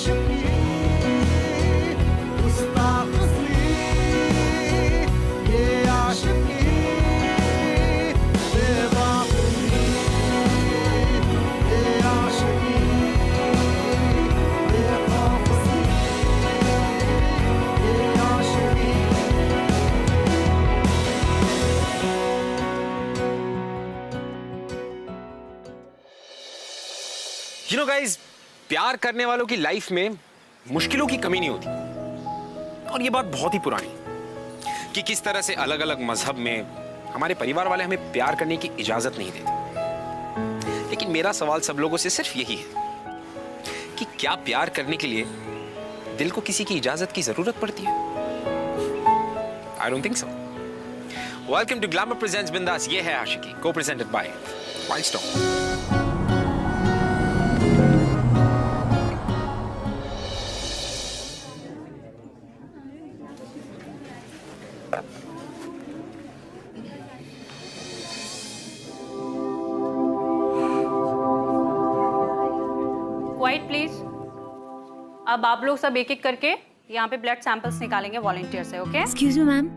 You know guys, प्यार करने वालों की लाइफ में मुश्किलों की कमी नहीं होती। और ये बात बहुत ही पुरानी कि किस तरह से अलग अलग मजहब में हमारे परिवार वाले हमें प्यार करने की इजाजत नहीं देते। लेकिन मेरा सवाल सब लोगों से सिर्फ यही है कि क्या प्यार करने के लिए दिल को किसी की इजाजत की जरूरत पड़ती है? I don't think so. Welcome to Glamour Presents Bindas. ये है आशिकी, co-presented by Milestone. Quite please. अब आप लोग सब एक एक करके यहाँ पे ब्लड सैंपल्स निकालेंगे वॉलंटियर से, okay? Excuse me ma'am.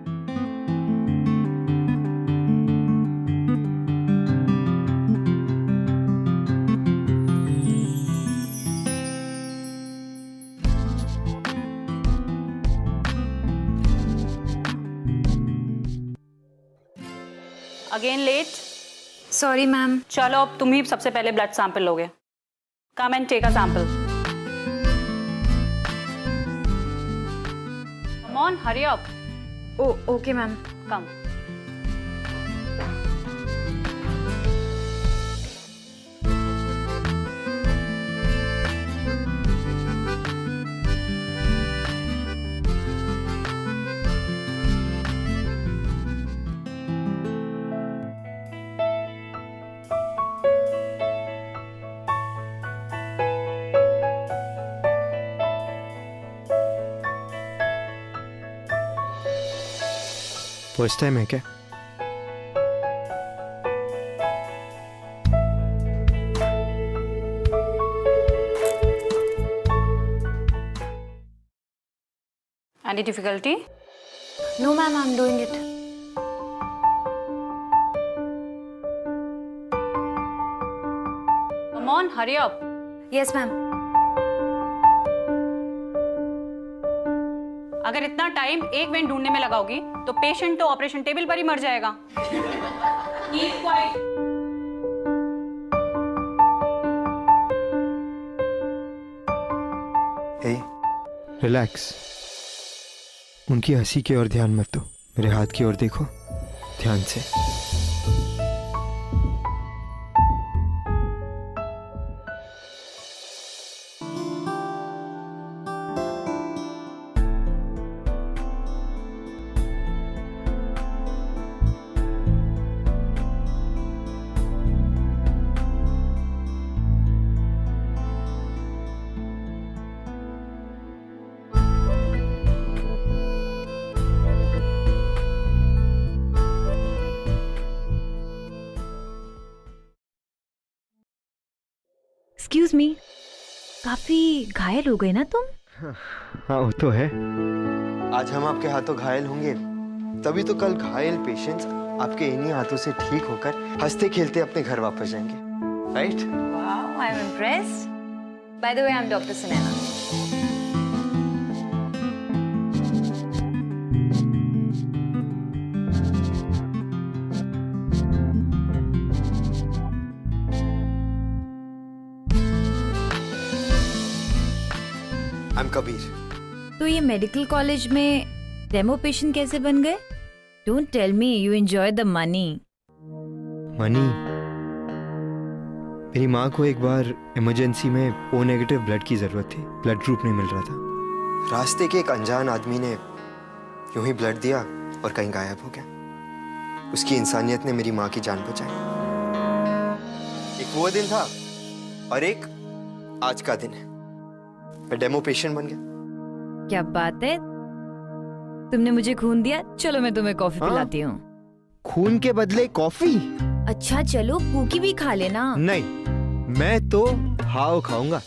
Again let. Sorry ma'am. चलो अब तुम ही सबसे पहले ब्लड सैंपल लोगे। Come and take a sample. Come on, hurry up. Oh, okay ma'am. Come. First time है क्या? Any difficulty? No ma'am, I'm doing it. Come on, hurry up. Yes ma'am. अगर इतना टाइम एक when ढूंढने में लगाओगी तो patient तो operation table पर ही मर जाएगा। Keep quiet. Hey, relax. उनकी हंसी की ओर ध्यान मत दो, मेरे हाथ की ओर देखो ध्यान से। एक्सक्यूज मी, काफी घायल हो गए ना तुम? हाँ वो तो है। आज हम आपके हाथों घायल होंगे, तभी तो कल घायल पेशेंट्स आपके इन्हीं हाथों से ठीक होकर हंसते खेलते अपने घर वापस जाएंगे, right? Wow, I am impressed. By the way, I am doctor Sunaina. I'm Kabir. तो ये मेडिकल कॉलेज में डेमो पेशेंट कैसे बन गए? Don't tell me you enjoy the money. Money? मेरी माँ को एक बार इमरजेंसी में ओ नेगेटिव ब्लड की जरूरत थी, ब्लड ग्रुप नहीं मिल रहा था। रास्ते के एक अनजान आदमी ने यूं ही ब्लड दिया और कहीं गायब हो गया। उसकी इंसानियत ने मेरी माँ की जान बचाई। एक वो दिन था और एक आज का दिन है। मैं डेमो पेशेंट बन गया। क्या बात है, तुमने मुझे खून दिया। चलो मैं तुम्हें कॉफी पिलाती हूँ। खून के बदले कॉफी? अच्छा चलो, कुकी भी खा लेना। नहीं, मैं तो हाव खाऊंगा।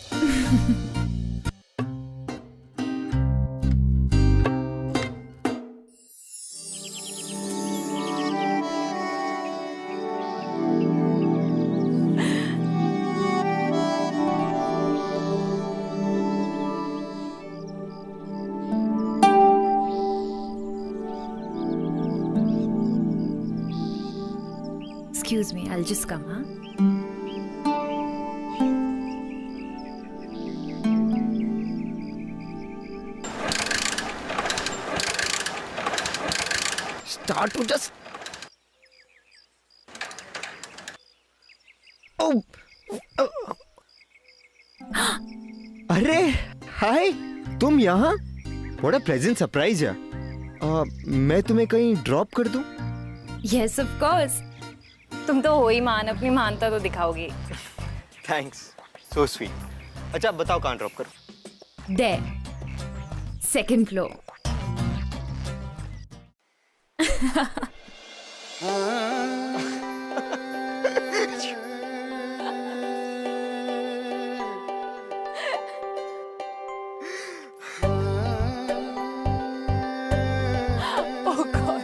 Excuse me, I'll just come, huh? Start to just. Oh. अरे हाय, तुम यहाँ? What a pleasant surprise यार. मैं तुम्हें कहीं ड्रॉप कर दूं? Yes, of course. तुम तो हो ही मान, अपनी मानता तो दिखाओगी. Thanks, so sweet. अच्छा बताओ कहाँ ड्रॉप करूं? There. Second floor. Oh God.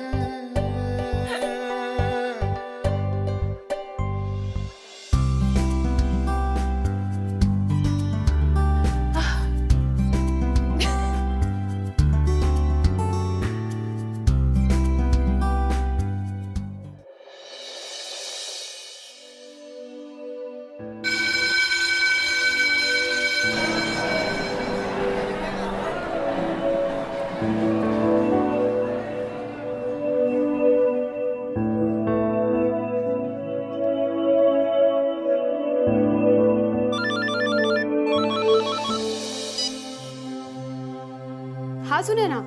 हाँ सुनैना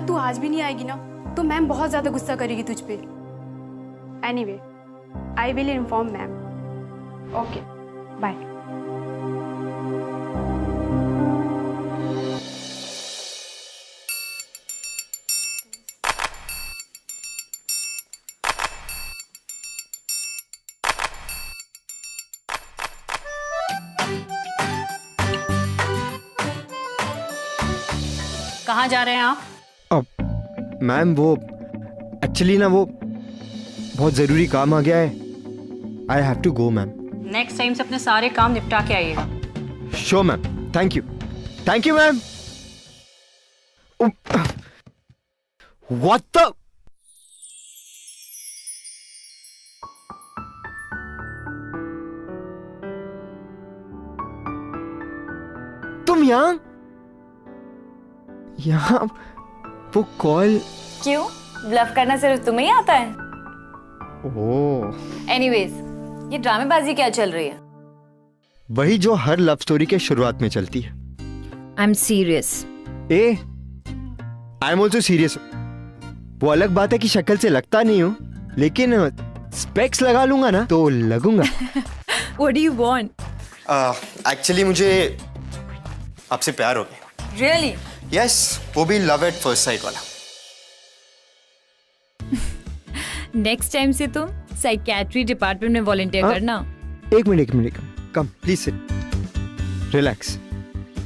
तू आज भी नहीं आएगी ना तो मैम बहुत ज्यादा गुस्सा करेगी तुझ पे. Anyway I will inform ma'am. Okay bye. कहाँ जा रहे हैं आप? अब मैम वो एक्चुअली ना वो बहुत जरूरी काम आ गया है. I have to go ma'am. Next time से अपने सारे काम निपटा के आइएगा. Sure ma'am. Thank you ma'am. What the तुम यहाँ वो कॉल. क्यों? ब्लफ करना सिर्फ तुम्हें ही आता है? ओह. एनीवेज, ये ड्रामेबाजी क्या चल रही है? वही जो हर लव स्टोरी के शुरुआत में चलती है. I'm serious. I am also serious. वो अलग बात है कि शक्ल से लगता नहीं हूँ, लेकिन स्पेक्स लगा लूंगा ना तो लगूंगा. What do you want? Actually मुझे आपसे प्यार हो गया. Really? यस, वो भी लव एट फर्स्ट साइट वाला. नेक्स्ट टाइम से तुम साइकियाट्री डिपार्टमेंट में वॉलंटियर करना. एक minute come please sit. Relax.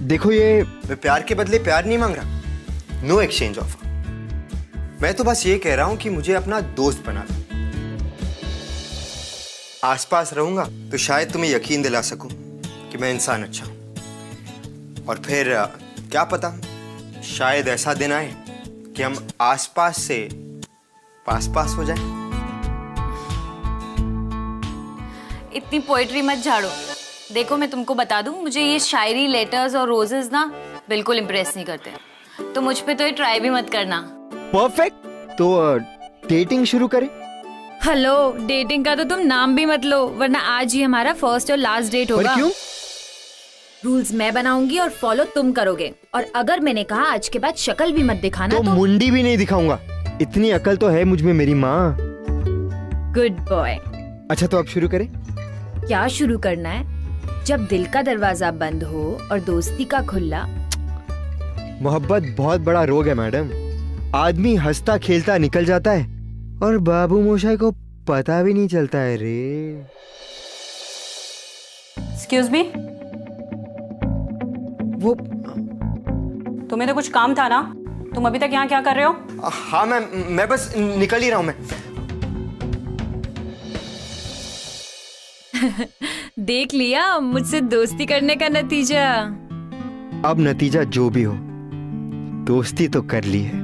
देखो ये मैं प्यार के बदले प्यार नहीं मांग रहा. No exchange offer. मैं तो बस ये कह रहा हूं कि मुझे अपना दोस्त बना लो. आसपास रहूंगा तो शायद तुम्हें यकीन दिला सकूं कि मैं इंसान अच्छा हूं. और फिर क्या पता, शायद ऐसा दिन आए कि हम आसपास से पास हो जाएं. इतनी पोएट्री मत झाड़ो. देखो मैं तुमको बता दूं, मुझे ये शायरी, लेटर्स और रोजेस ना बिल्कुल इम्प्रेस नहीं करते. तो मुझ पे तो ये ट्राई भी मत करना. परफेक्ट. तो डेटिंग शुरू करें. हेलो, डेटिंग का तो तुम नाम भी मत लो, वरना आज ही हमारा फर्स्ट और लास्ट डेट होगा. पर क्यों? रूल्स मैं बनाऊंगी और फॉलो तुम करोगे. और अगर मैंने कहा आज के बाद शक्ल भी मत दिखाना तो मुंडी भी नहीं दिखाऊंगा. इतनी अकल तो है मुझ में मेरी माँ. Good boy. अच्छा तो अब शुरू करें. क्या शुरू करना है? जब दिल का दरवाजा बंद हो और दोस्ती का खुला. मोहब्बत बहुत बड़ा रोग है मैडम. आदमी हंसता खेलता निकल जाता है और बाबू मोशाई को पता भी नहीं चलता है रे. एक्सक्यूज मी, वो तुम्हें तो कुछ काम था ना? तुम अभी तक यहाँ क्या कर रहे हो? हाँ मैम, मैं बस निकल ही रहा हूँ मैं. देख लिया मुझसे दोस्ती करने का नतीजा. अब नतीजा जो भी हो, दोस्ती तो कर ली है.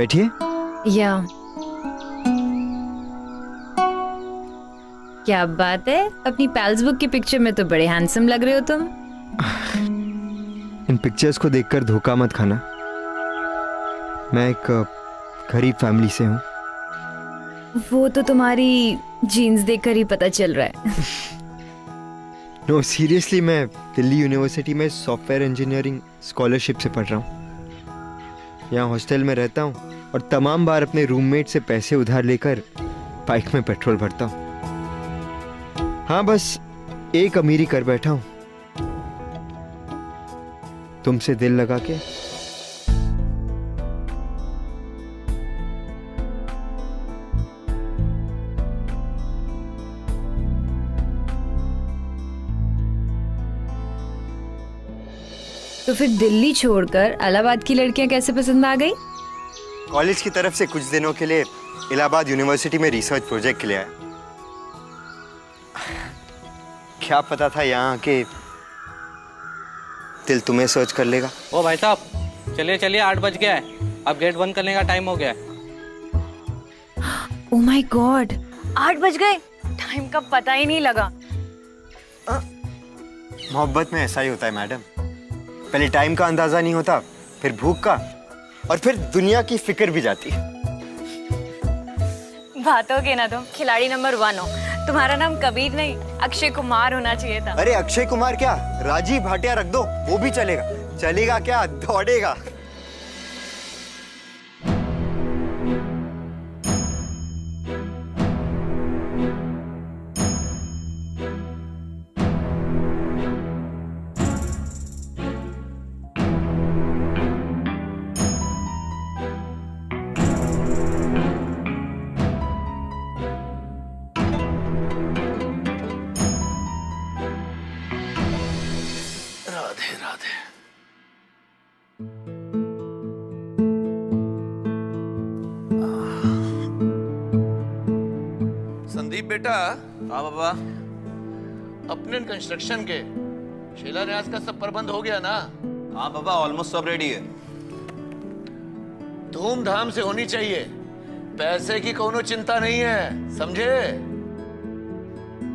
बैठिए। या क्या बात है, अपनी पैल्स बुक की पिक्चर में तो बड़े हैंडसम लग रहे हो तुम। इन पिक्चर्स को देखकर धोखा मत खाना। मैं एक गरीब फैमिली से हूँ। वो तो तुम्हारी जीन्स देखकर ही पता चल रहा है। नो सीरियसली, मैं दिल्ली यूनिवर्सिटी में सॉफ्टवेयर इंजीनियरिंग स्कॉलरशिप से पढ़ रहा हूँ। यहाँ हॉस्टल में रहता हूँ और तमाम बार अपने रूममेट से पैसे उधार लेकर बाइक में पेट्रोल भरता हूँ। हाँ, बस एक अमीरी कर बैठा हूँ, तुमसे दिल लगा के। तो फिर दिल्ली छोड़कर इलाहाबाद की लड़कियां कैसे पसंद आ गई? कॉलेज की तरफ से कुछ दिनों के लिए इलाहाबाद यूनिवर्सिटी में रिसर्च प्रोजेक्ट के लिए आया। क्या पता था यहाँ के दिल तुम्हें सर्च कर लेगा। ओ भाई साहब, चलिए चलिए, 8 बज गया है, अब गेट बंद करने का टाइम हो गया है। ओह माय गॉड, 8 बज गए, टाइम का पता ही नहीं लगा। मोहब्बत में ऐसा ही होता है मैडम, पहले टाइम का अंदाजा नहीं होता, फिर भूख का, और फिर दुनिया की फिक्र भी जाती है। बातों के ना तुम खिलाड़ी नंबर 1 हो। तुम्हारा नाम कबीर नहीं, अक्षय कुमार होना चाहिए था। अरे अक्षय कुमार क्या, राजीव भाटिया रख दो, वो भी चलेगा। चलेगा क्या, दौड़ेगा। राधे राधे। संदीप बेटा। हाँ बाबा। अपने कंस्ट्रक्शन के शिलान्यास का सब प्रबंध हो गया ना? हाँ बाबा, ऑलमोस्ट सब रेडी है। धूमधाम से होनी चाहिए, पैसे की कोनो चिंता नहीं है, समझे?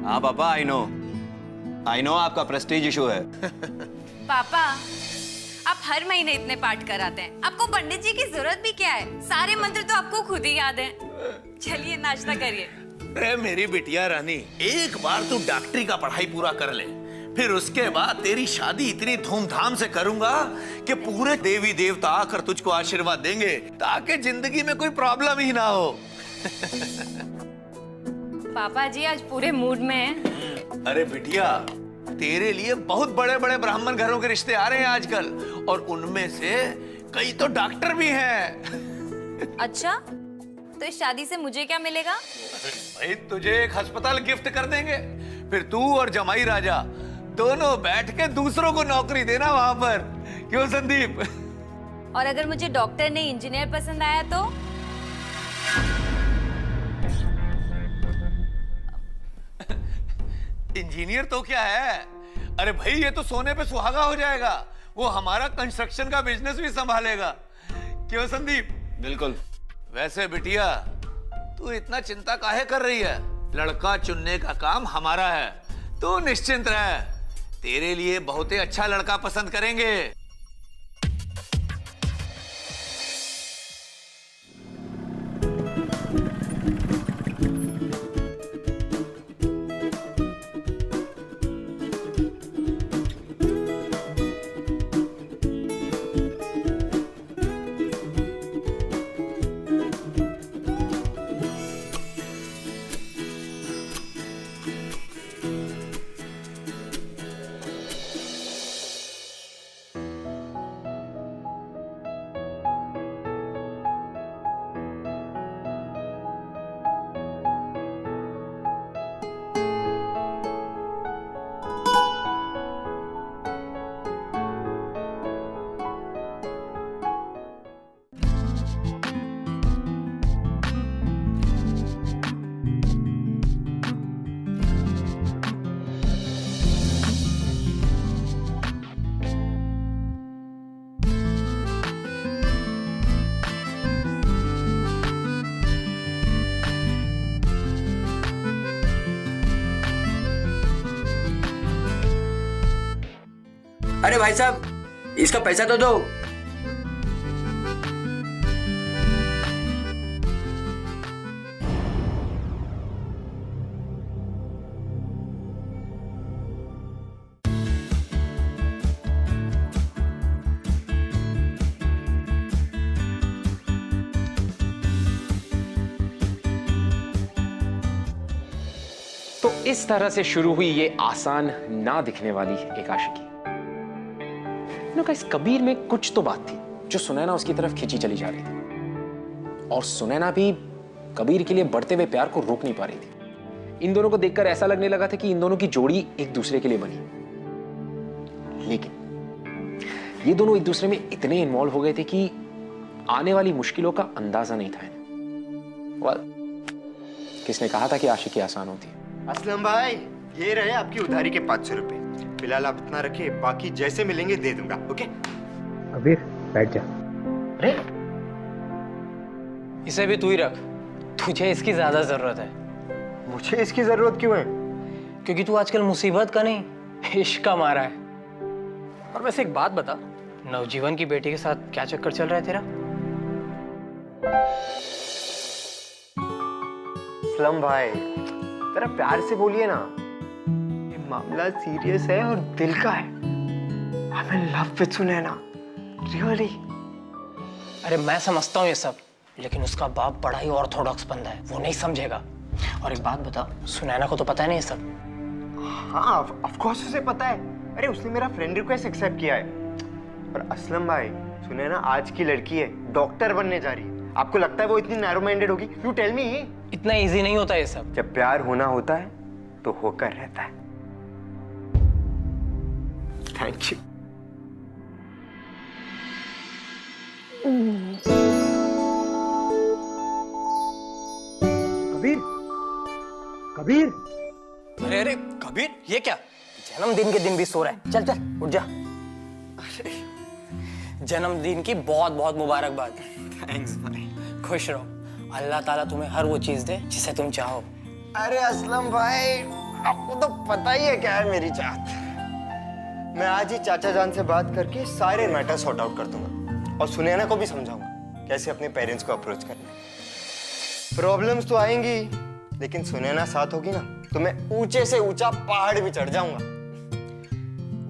हाँ पापा, आई नो आपका प्रेस्टीज इशू है। पापा, आप हर महीने इतने पाठ कराते हैं, आपको पंडित जी की जरूरत भी क्या है? सारे मंत्र तो आपको खुद ही याद हैं। चलिए नाश्ता करिए। अरे मेरी बिटिया रानी, एक बार तू डॉक्टरी का पढ़ाई पूरा कर ले, फिर उसके बाद तेरी शादी इतनी धूमधाम से करूंगा कि पूरे देवी देवता आकर तुझको आशीर्वाद देंगे, ताकि जिंदगी में कोई प्रॉब्लम ही ना हो। पापा जी आज पूरे मूड में हैं। अरे बिटिया, तेरे लिए बहुत बड़े बड़े ब्राह्मण घरों के रिश्ते आ रहे हैं आजकल, और उनमें से कई तो डॉक्टर भी हैं। अच्छा, तो इस शादी से मुझे क्या मिलेगा? भाई तुझे एक अस्पताल गिफ्ट कर देंगे, फिर तू और जमाई राजा दोनों बैठ के दूसरों को नौकरी देना वहां पर। क्यों संदीप? और अगर मुझे डॉक्टर नहीं इंजीनियर पसंद आया तो? इंजीनियर तो क्या है, अरे भाई ये तो सोने पे सुहागा हो जाएगा, वो हमारा कंस्ट्रक्शन का बिजनेस भी संभालेगा। क्यों संदीप? बिल्कुल। वैसे बिटिया, तू इतना चिंता काहे कर रही है? लड़का चुनने का काम हमारा है, तू निश्चिंत रह, तेरे लिए बहुत ही अच्छा लड़का पसंद करेंगे। अरे भाई साहब, इसका पैसा तो दो। तो इस तरह से शुरू हुई ये आसान ना दिखने वाली एक आशिकी। कबीर में कुछ तो बात थी जो सुनैना उसकी तरफ खींची चली जा रही थी, और सुनैना भी कबीर के लिए बढ़ते हुए प्यार को रोक नहीं पा रही थी। इन दोनों को देखकर ऐसा लगने लगा था कि इन दोनों की जोड़ी एक दूसरे के लिए बनी, लेकिन ये दोनों एक दूसरे में इतने इन्वॉल्व हो गए थे कि आने वाली मुश्किलों का अंदाजा नहीं था इन्हें। किसने कहा था कि आशिकी आसान होती है? असलम भाई, ये रहे आपकी उधारी के 500 रुपए। फिलहाल आप इतना रखिए, बाकी जैसे मिलेंगे दे दूंगा। ओके कबीर बैठ जा। अरे इसे भी तू ही रख, तुझे इसकी ज्यादा जरूरत है। मुझे इसकी जरूरत क्यों है? क्योंकि तू आजकल मुसीबत का नहीं, इश्क का मारा है। और वैसे एक बात बता, नवजीवन की बेटी के साथ क्या चक्कर चल रहा है तेरा? असलम भाई, जरा प्यार से बोलिए ना, ये मामला सीरियस है और दिल का है। I'm in love with Sunaina, really। अरे मैं समझता हूँ ये सब, लेकिन उसका बाप बड़ा ही ऑर्थोडॉक्स बंदा है, वो नहीं समझेगा। और एक बात बता, सुनैना को तो पता है नहीं ये सब? हाँ, ऑफ कोर्स उसे पता है। अरे उसने मेरा फ्रेंड रिक्वेस्ट एक्सेप्ट किया है। और असलम भाई, सुनैना आज की लड़की है, डॉक्टर बनने जा रही है। आपको लगता है वो इतनी नैरो माइंडेड होगी? You tell me. इतना इजी नहीं होता ये सब। जब प्यार होना होता है तो होकर रहता है। Thank you. कबीर, कबीर। अरे अरे कबीर, ये क्या? जन्मदिन के दिन भी सो रहा है। चल चल उठ जा। जन्मदिन की बहुत बहुत मुबारकबाद। थैंक्स भाई। खुश रहो, अल्लाह ताला तुम्हें हर वो चीज दे जिसे तुम चाहो। अरे असलम भाई, आपको तो पता ही है क्या है मेरी चाहत। मैं आज ही चाचा जान से बात करके सारे मैटर सॉर्ट आउट कर दूंगा, और सुनैना को भी समझाऊंगा कैसे अपने पेरेंट्स को अप्रोच करना है। प्रॉब्लम्स तो आएंगी, लेकिन सुनैना साथ होगी ना तो मैं ऊंचे से ऊंचा पहाड़ भी चढ़ जाऊंगा।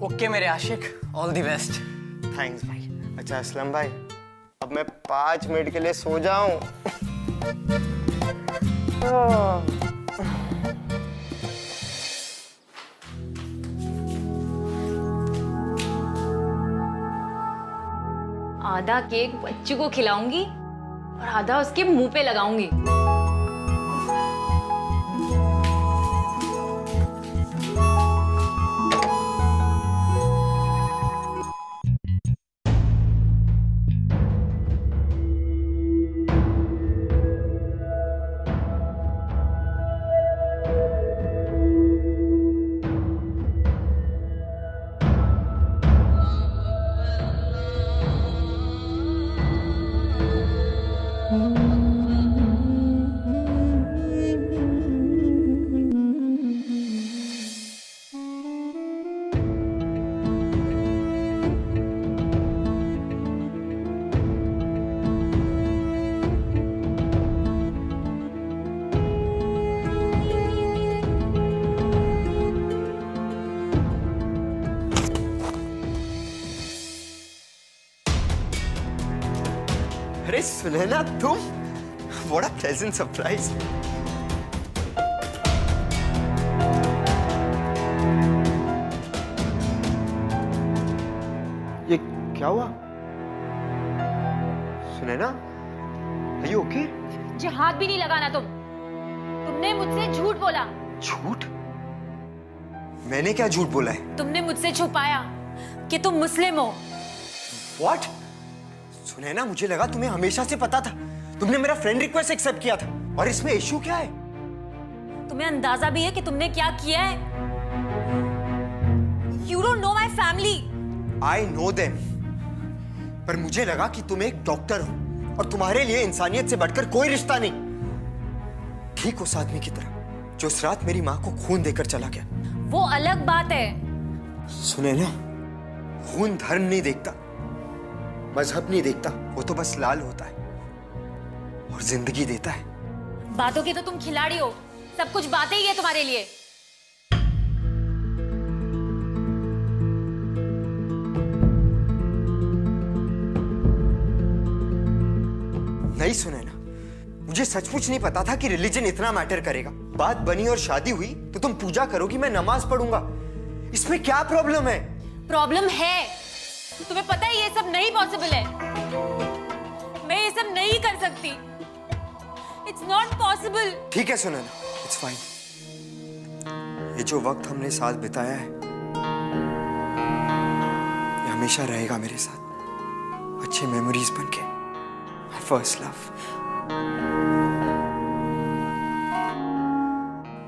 ओके मेरे आशिक, ऑल द बेस्ट। थैंक्स भाई। अच्छा असलम भाई, अब मैं 5 मिनट के लिए सो जाऊं? आधा केक बच्ची को खिलाऊंगी और आधा उसके मुंह पे लगाऊंगी। अरे सुनैना, तुम? What a pleasant surprise। ये क्या हुआ? Sunaina, are you okay? मुझे हाथ भी नहीं लगाना तुमने मुझसे झूठ बोला। झूठ? मैंने क्या झूठ बोला है? तुमने मुझसे छुपाया कि तुम मुस्लिम हो। What? सुनैना, मुझे लगा तुम्हें हमेशा से पता था। तुमने मेरा फ्रेंड रिक्वेस्ट एक्सेप्ट किया था, और इसमें इशू क्या है? तुम्हें अंदाजा भी है कि तुमने क्या किया है? You don't know my family। I know them। पर मुझे लगा कि तुम एक डॉक्टर हो, और तुम्हारे लिए इंसानियत से बढ़कर कोई रिश्ता नहीं। ठीक उस आदमी की तरह जो उस रात मेरी माँ को खून देकर चला गया। वो अलग बात है। सुनैना, खून धर्म नहीं देखता, मजहब नहीं देखता, वो तो बस लाल होता है और जिंदगी देता है। बातों की तो तुम खिलाड़ी हो, सब कुछ बातें ही है तुम्हारे लिए। नहीं सुने ना, मुझे सचमुच नहीं पता था कि रिलीजन इतना मैटर करेगा। बात बनी और शादी हुई तो तुम पूजा करोगी, मैं नमाज पढ़ूंगा। इसमें क्या प्रॉब्लम है? प्रॉब्लम है, तुम्हें पता है ये सब नहीं पॉसिबल है। मैं ये सब नहीं कर सकती। It's not possible. ठीक है सुनैना, इट्स फाइन। ये जो वक्त हमने साथ बिताया है ये हमेशा रहेगा मेरे साथ, अच्छे मेमोरीज बनके। My first love.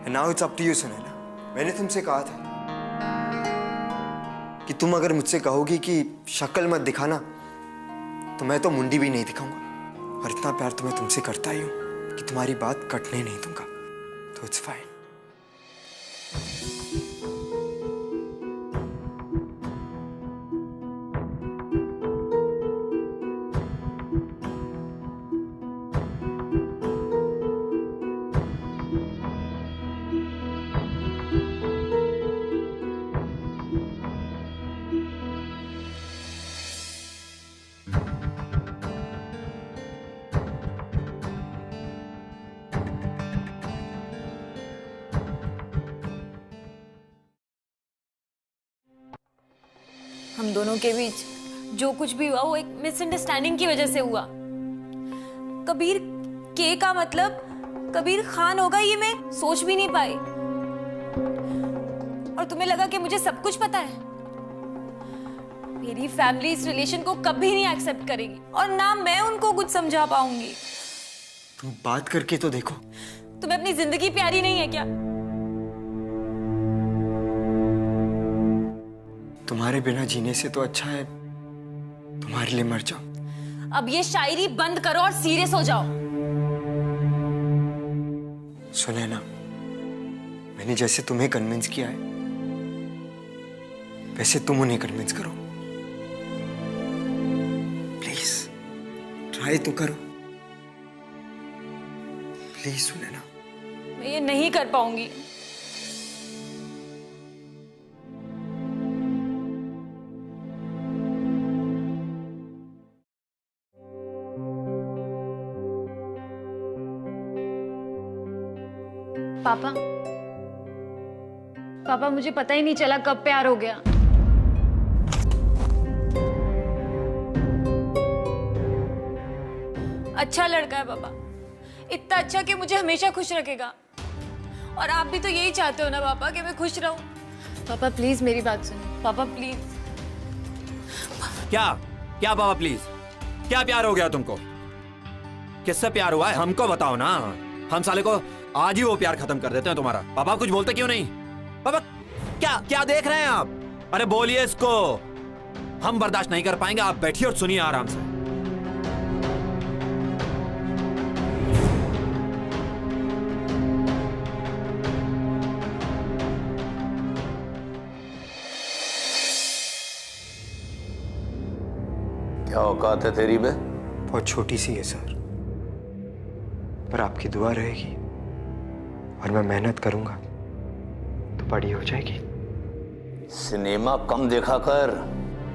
And now it's up to you Sunaina. मैंने तुमसे कहा था कि तुम अगर मुझसे कहोगी कि शक्ल मत दिखाना तो मैं तो मुंडी भी नहीं दिखाऊंगा। और इतना प्यार तो मैं तुमसे करता ही हूं कि तुम्हारी बात कटने नहीं दूंगा। तो इट्स फाइन। हम दोनों के बीच जो कुछ भी हुआ वो एक मिसअंडरस्टैंडिंग की वजह से हुआ। कबीर के का मतलब कबीर खान होगा ये मैं सोच भी नहीं पाई। और तुम्हें लगा कि मुझे सब कुछ पता है। मेरी फैमिली इस रिलेशन को कभी नहीं एक्सेप्ट करेगी और ना मैं उनको कुछ समझा पाऊंगी। तुम बात करके तो देखो। तुम्हें अपनी जिंदगी प्यारी नहीं है क्या? तुम्हारे बिना जीने से तो अच्छा है तुम्हारे लिए मर जाओ। अब ये शायरी बंद करो और सीरियस हो जाओ। सुने ना, मैंने जैसे तुम्हें कन्विंस किया है वैसे तुम उन्हें कन्विंस करो। प्लीज ट्राई तो करो। प्लीज सुने ना। मैं ये नहीं कर पाऊंगी। पापा, पापा मुझे पता ही नहीं चला कब प्यार हो गया। अच्छा लड़का है पापा, इतना अच्छा कि मुझे हमेशा खुश रखेगा। और आप भी तो यही चाहते हो ना पापा कि मैं खुश रहूं। पापा प्लीज मेरी बात सुनो। पापा प्लीज। क्या क्या पापा प्लीज? क्या प्यार हो गया तुमको? किससे प्यार हुआ है हमको बताओ ना। हम साले को आज ही वो प्यार खत्म कर देते हैं तुम्हारा। पापा कुछ बोलते क्यों नहीं? पापा क्या क्या देख रहे हैं आप? अरे बोलिए इसको। हम बर्दाश्त नहीं कर पाएंगे। आप बैठिए और सुनिए आराम से। क्या औकात है तेरी बे? बहुत छोटी सी है सर, पर आपकी दुआ रहेगी और मैं मेहनत करूंगा तो बड़ी हो जाएगी। सिनेमा कम देखा कर।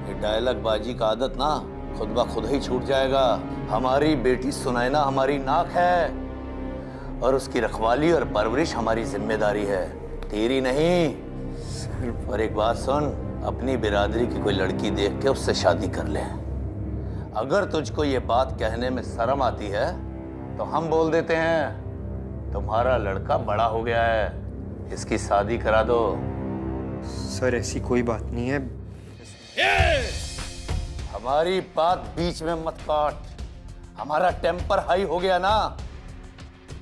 ये डायलॉग बाजी का आदत ना खुद ब खुद ही छूट जाएगा। हमारी बेटी सुनैना हमारी नाक है और उसकी रखवाली और परवरिश हमारी जिम्मेदारी है, तेरी नहीं। और एक बात सुन, अपनी बिरादरी की कोई लड़की देख के उससे शादी कर ले। अगर तुझको ये बात कहने में शर्म आती है तो हम बोल देते हैं तुम्हारा लड़का बड़ा हो गया है, इसकी शादी करा दो। सर ऐसी कोई बात नहीं है। हमारी बात बीच में मत काट। हमारा टेम्पर हाई हो गया ना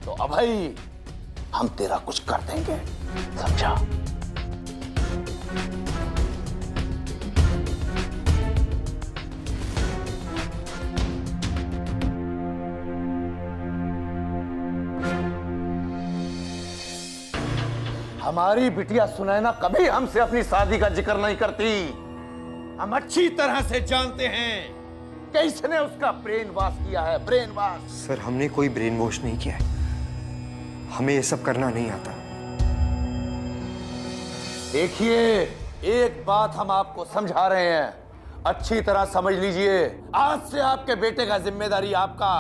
तो अब भाई हम तेरा कुछ कर देंगे, समझा? हमारी बिटिया सुनैना कभी हमसे अपनी शादी का जिक्र नहीं करती। हम अच्छी तरह से जानते हैं कि इसने उसका ब्रेन वॉश किया है, ब्रेन वॉश। सर, हमने कोई ब्रेन वॉश नहीं किया है। हमें ये सब करना नहीं आता। देखिए, एक बात हम आपको समझा रहे हैं, अच्छी तरह समझ लीजिए। आज से आपके बेटे का जिम्मेदारी आपका।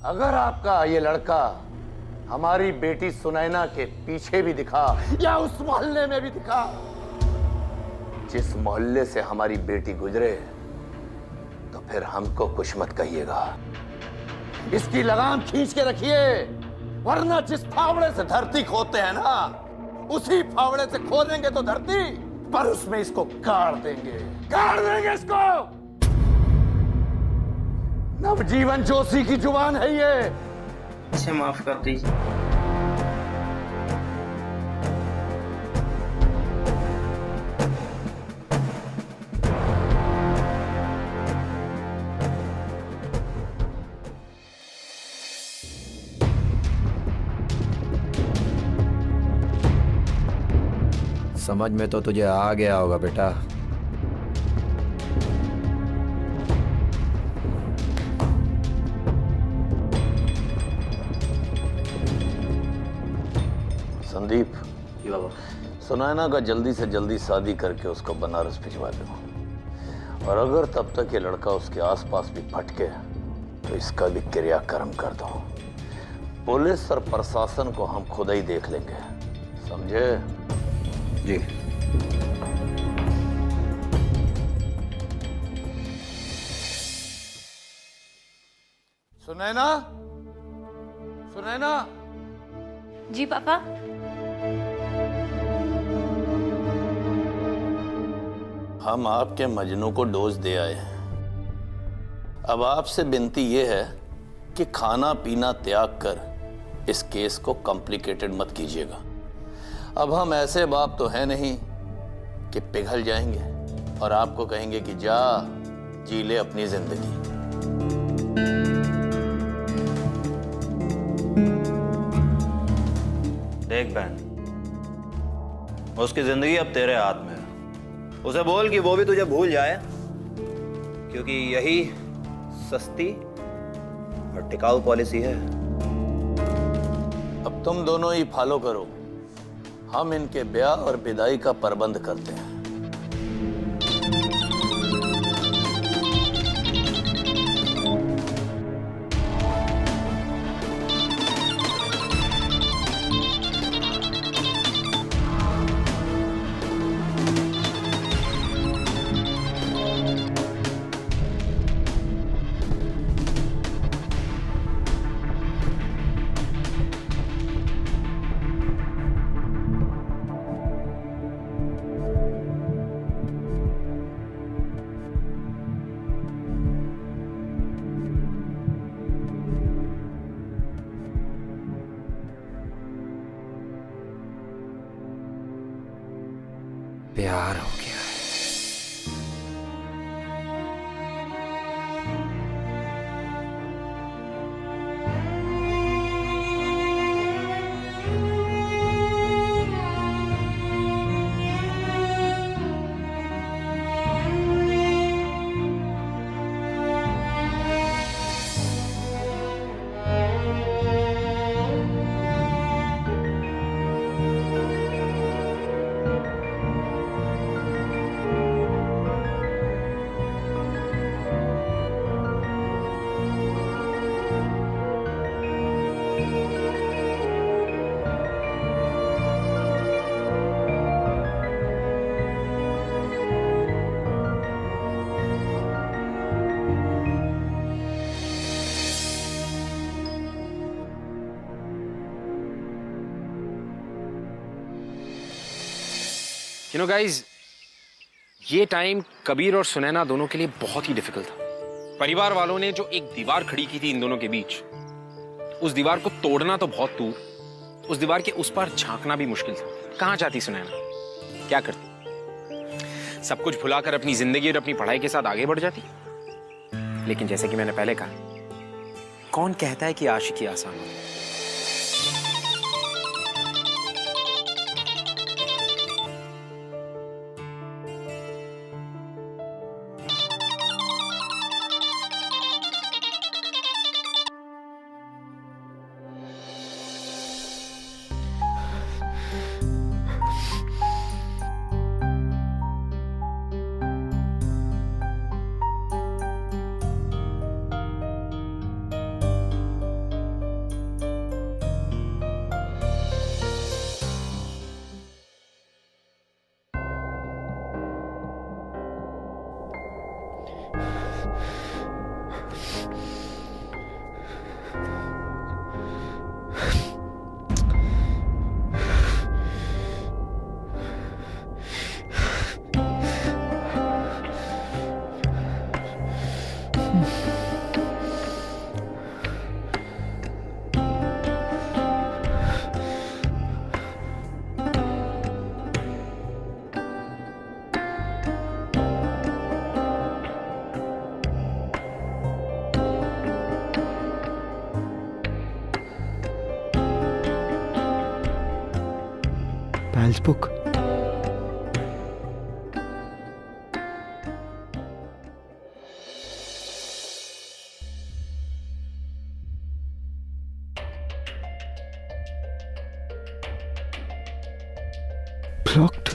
अगर आपका ये लड़का हमारी बेटी सुनैना के पीछे भी दिखा या उस मोहल्ले में भी दिखा, जिस मोहल्ले से हमारी बेटी गुजरे, तो फिर हमको कुछ मत कहिएगा। इसकी लगाम खींच के रखिए, वरना जिस फावड़े से धरती खोदते हैं ना, उसी फावड़े से खोदेंगे तो धरती, पर उसमें इसको गाड़ देंगे इसको। नवजीवन जोशी की जुबान है ये। इसे माफ कर दीजिए। समझ में तो तुझे आ गया होगा बेटा। संदीप, सुनैना का जल्दी से जल्दी शादी करके उसको बनारस भिजवा दो, और अगर तब तक ये लड़का उसके आसपास भी भटके तो इसका भी क्रियाक्रम कर दो। पुलिस और प्रशासन को हम खुद ही देख लेंगे, समझे? जी। सुनैना, सुनैना। जी पापा। हम आपके मजनू को डोज दे आए हैं। अब आपसे विनती यह है कि खाना पीना त्याग कर इस केस को कॉम्प्लिकेटेड मत कीजिएगा। अब हम ऐसे बाप तो हैं नहीं कि पिघल जाएंगे और आपको कहेंगे कि जा जी ले अपनी जिंदगी। देख बहन, उसकी जिंदगी अब तेरे हाथ में है। उसे बोल कि वो भी तुझे भूल जाए, क्योंकि यही सस्ती और टिकाऊ पॉलिसी है। अब तुम दोनों ही फॉलो करो, हम इनके ब्याह और विदाई का प्रबंध करते हैं। प्यार हो गया है। You know guys, ये टाइम कबीर और सुनैना दोनों के लिए बहुत ही डिफिकल्ट था। परिवार वालों ने जो एक दीवार खड़ी की थी इन दोनों के बीच, उस दीवार को तोड़ना तो बहुत दूर, उस दीवार के उस पार झांकना भी मुश्किल था। कहां जाती सुनैना, क्या करती? सब कुछ भुलाकर अपनी जिंदगी और अपनी पढ़ाई के साथ आगे बढ़ जाती। लेकिन जैसे कि मैंने पहले कहा, कौन कहता है कि आशिकी आसान होती है? Pal's book. Blocked.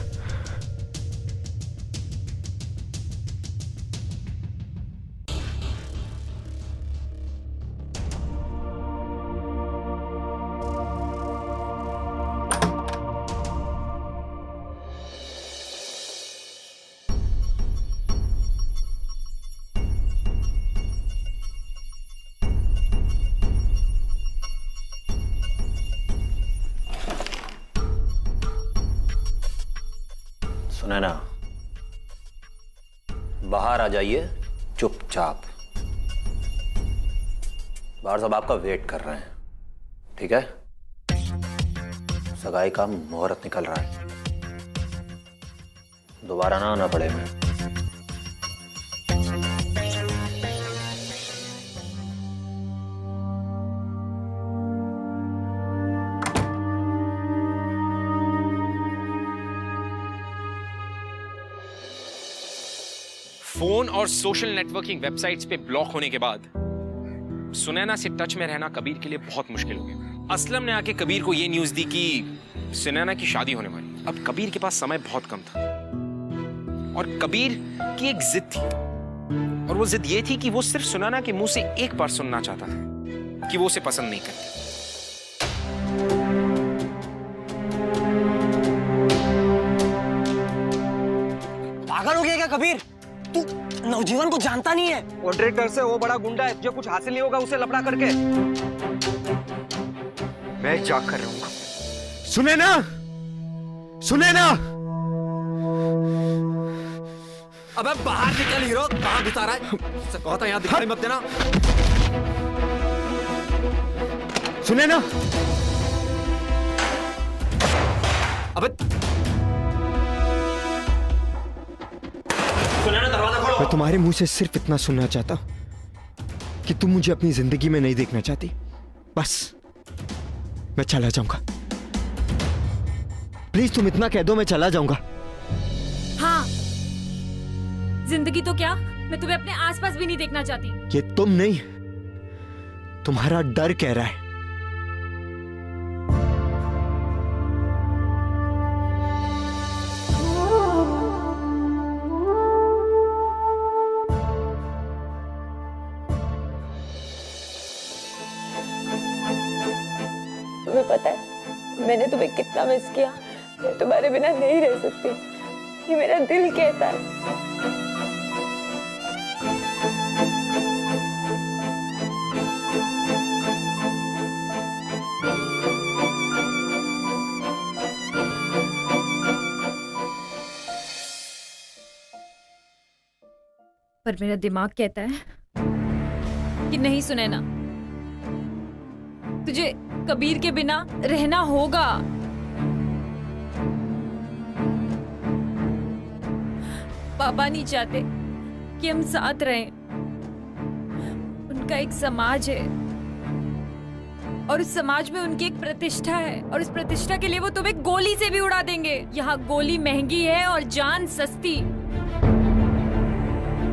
सुनैना, बाहर आ जाइए चुपचाप। बाहर सब आपका वेट कर रहे हैं, ठीक है? सगाई का मुहूर्त निकल रहा है, दोबारा ना आना पड़े हमें। फोन और सोशल नेटवर्किंग वेबसाइट्स पे ब्लॉक होने के बाद सुनैना से टच में रहना कबीर के लिए बहुत मुश्किल हो गया। असलम ने आके कबीर को यह न्यूज दी कि सुनैना की शादी होने वाली। अब कबीर के पास समय बहुत कम था और कबीर की एक जिद थी, और वो जिद ये थी कि वो सिर्फ सुनैना के मुंह से एक बार सुनना चाहता था कि वो उसे पसंद नहीं करती। पागल हो गया क्या कबीर? तू नवजीवन को जानता नहीं है? कॉन्ट्रैक्टर से वो बड़ा गुंडा है, जो कुछ हासिल नहीं होगा उसे लफड़ा करके। मैं जाकर रहूंगा। सुनैना, सुनैना! अबे बाहर निकल हीरो, कहाँ घुसा रहा है? कहता यहाँ दिखाई मत देना। सुनैना! अबे मैं तुम्हारे मुंह से सिर्फ इतना सुनना चाहता हूं कि तुम मुझे अपनी जिंदगी में नहीं देखना चाहती। बस मैं चला जाऊंगा। प्लीज तुम इतना कह दो, मैं चला जाऊंगा। हाँ, जिंदगी तो क्या, मैं तुम्हें अपने आसपास भी नहीं देखना चाहती। ये तुम नहीं, तुम्हारा डर कह रहा है। तुम्हें पता है मैंने तुम्हें कितना मिस किया। मैं तुम्हारे बिना नहीं रह सकती, ये मेरा दिल कहता है। पर मेरा दिमाग कहता है कि नहीं सुनैना, तुझे कबीर के बिना रहना होगा। पापा नहीं चाहते कि हम साथ रहें। उनका एक समाज है और उस समाज में उनकी एक प्रतिष्ठा है, और उस प्रतिष्ठा के लिए वो तुम्हें गोली से भी उड़ा देंगे। यहाँ गोली महंगी है और जान सस्ती।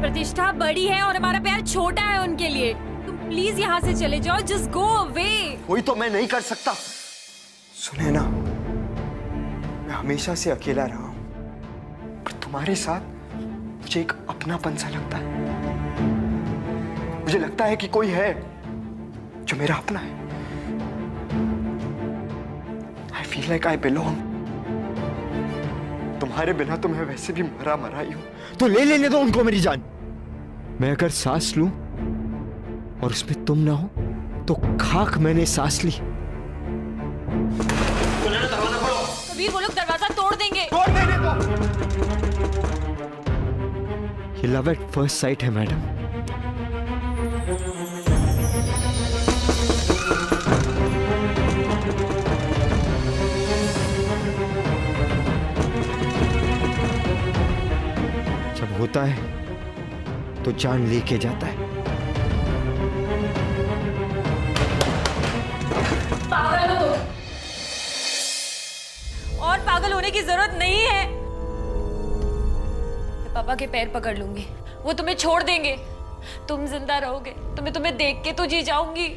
प्रतिष्ठा बड़ी है और हमारा प्यार छोटा है उनके लिए। तुम प्लीज यहाँ से चले जाओ, जस्ट गो अवे। कोई तो मैं नहीं कर सकता। सुनैना, मैं हमेशा से अकेला रहा हूं, पर तुम्हारे साथ मुझे एक अपनापन सा लगता है। मुझे लगता है कि कोई है जो मेरा अपना है। I feel like I belong। तुम्हारे बिना तो मैं वैसे भी मरा मरा ही हूं, तो ले लेने दो उनको मेरी जान। मैं अगर सांस लूं और उसमें तुम ना हो तो खाक मैंने सांस ली। कबीर, वो लोग दरवाजा तोड़ देंगे। तोड़ देने दो। ये लव एट फर्स्ट साइट है मैडम। जब होता है तो जान लेके जाता है। पागल हो तुम, और पागल होने रोने की जरूरत नहीं है। मैं पापा के पैर पकड़ लूंगी, वो तुम्हें छोड़ देंगे, तुम जिंदा रहोगे तो मैं तुम्हें देख के तो जी जाऊंगी।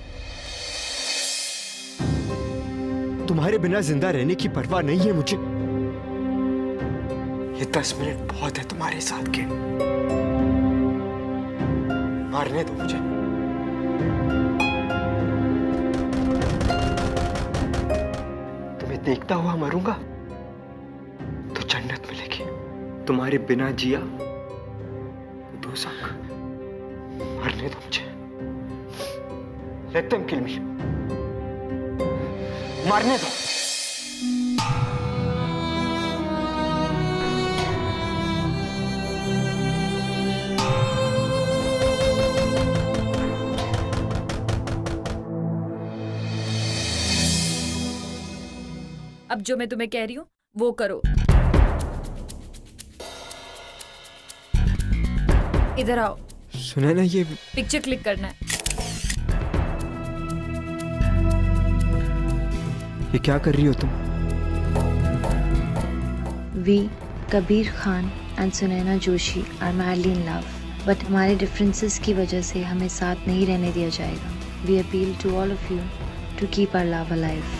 तुम्हारे बिना जिंदा रहने की परवाह नहीं है मुझे। ये 10 मिनट बहुत है तुम्हारे साथ के। मारने दो मुझे। तुम्हें देखता हुआ मरूंगा तो जन्नत मिलेगी, तुम्हारे बिना जिया तो दोज़ख। मारने दो मुझे। Let them kill me. मारने दो। अब जो मैं तुम्हें कह रही हूँ वो करो। इधर आओ। सुना ना, ये पिक्चर क्लिक करना है। ये क्या कर रही हो तुम? We, Kabir Khan and Sunaina Joshi are madly in love, but हमारे differences की वजह से हमें साथ नहीं रहने दिया जाएगा। We appeal to all of you to keep our love alive.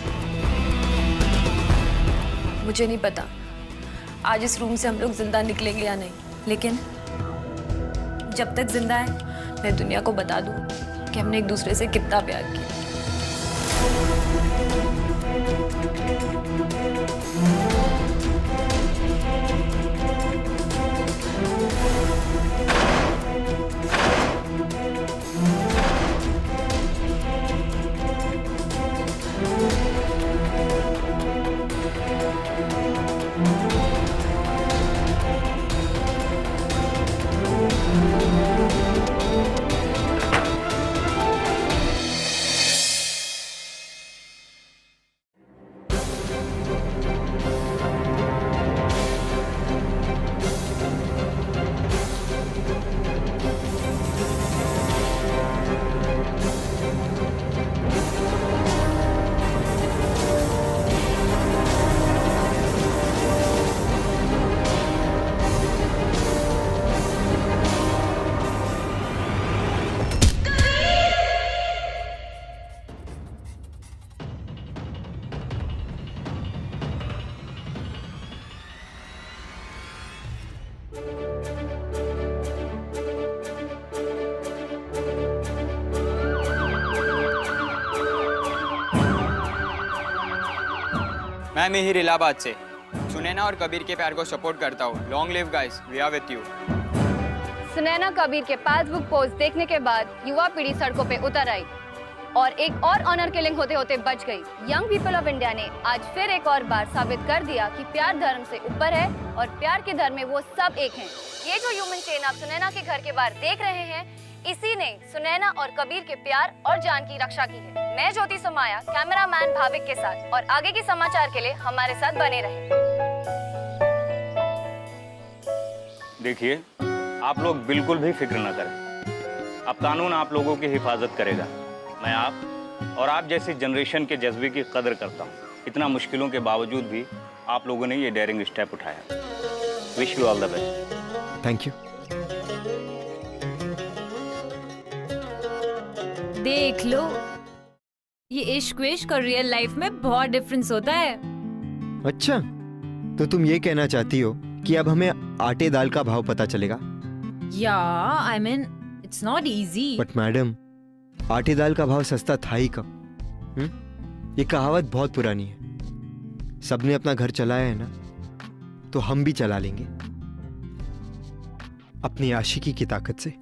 मुझे नहीं पता आज इस रूम से हम लोग जिंदा निकलेंगे या नहीं, लेकिन जब तक जिंदा है मैं दुनिया को बता दूं कि हमने एक दूसरे से कितना प्यार किया। मैं मिहिर इलाहाबाद से सुनैना और कबीर के प्यार को सपोर्ट करता हूँ। Long live guys, we are with you. Sunaina Kabir के पासबुक पोस्ट देखने के बाद युवा पीढ़ी सड़कों पे उतर आई और एक और ऑनर किलिंग होते होते बच गई। यंग पीपल ऑफ इंडिया ने आज फिर एक और बार साबित कर दिया कि प्यार धर्म से ऊपर है और प्यार के धर्म में वो सब एक हैं। ये जो ह्यूमन चेन आप सुनैना के घर के बाहर देख रहे हैं, इसी ने सुनैना और कबीर के प्यार और जान की रक्षा की है। मैं ज्योति सुमाया कैमरामैन भाविक के साथ, और आगे के समाचार के लिए हमारे साथ बने रहें। देखिए, आप लोग बिल्कुल भी फिक्र न करें। अब कानून आप लोगों की हिफाजत करेगा। मैं आप और आप जैसी जनरेशन के जज्बे की कदर करता हूँ। इतना मुश्किलों के बावजूद भी आप लोगों ने ये डेयरिंग स्टेप उठाया। Wish you all the best. Thank you. देख लो, ये इश्क विश्क और रियल लाइफ में बहुत डिफरेंस होता है। अच्छा, तो तुम ये कहना चाहती हो कि अब हमें आटे दाल का भाव पता चलेगा? या I mean it's not easy. But madam, आटे दाल का भाव सस्ता था ही कब? ये कहावत बहुत पुरानी है। सबने अपना घर चलाया है ना, तो हम भी चला लेंगे अपनी आशिकी की ताकत से।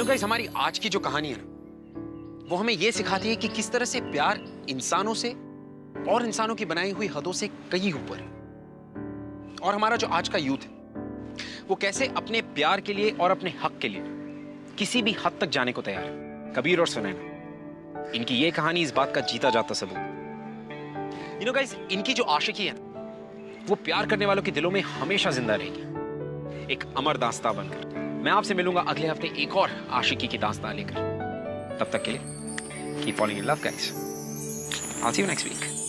गाइस, हमारी आज की जो कहानी है ना, वो हमें ये सिखाती है कि किस तरह से प्यार इंसानों से और इंसानों की बनाई हुई हदों से कहीं ऊपर है। और हमारा जो आज का यूथ है वो कैसे अपने प्यार के लिए और अपने हक के लिए किसी भी हद तक जाने को तैयार है। कबीर और सुनैना, इनकी ये कहानी इस बात का जीता जाता सबूत। यू नो गाइस, इनकी जो आशिकी है ना, वो प्यार करने वालों के दिलों में हमेशा जिंदा रहेगी, एक अमर दास्तां बनकर। मैं आपसे मिलूंगा अगले हफ्ते एक और आशिकी की दास्तां लेकर। तब तक के लिए keep following in love guys. I'll see you next week.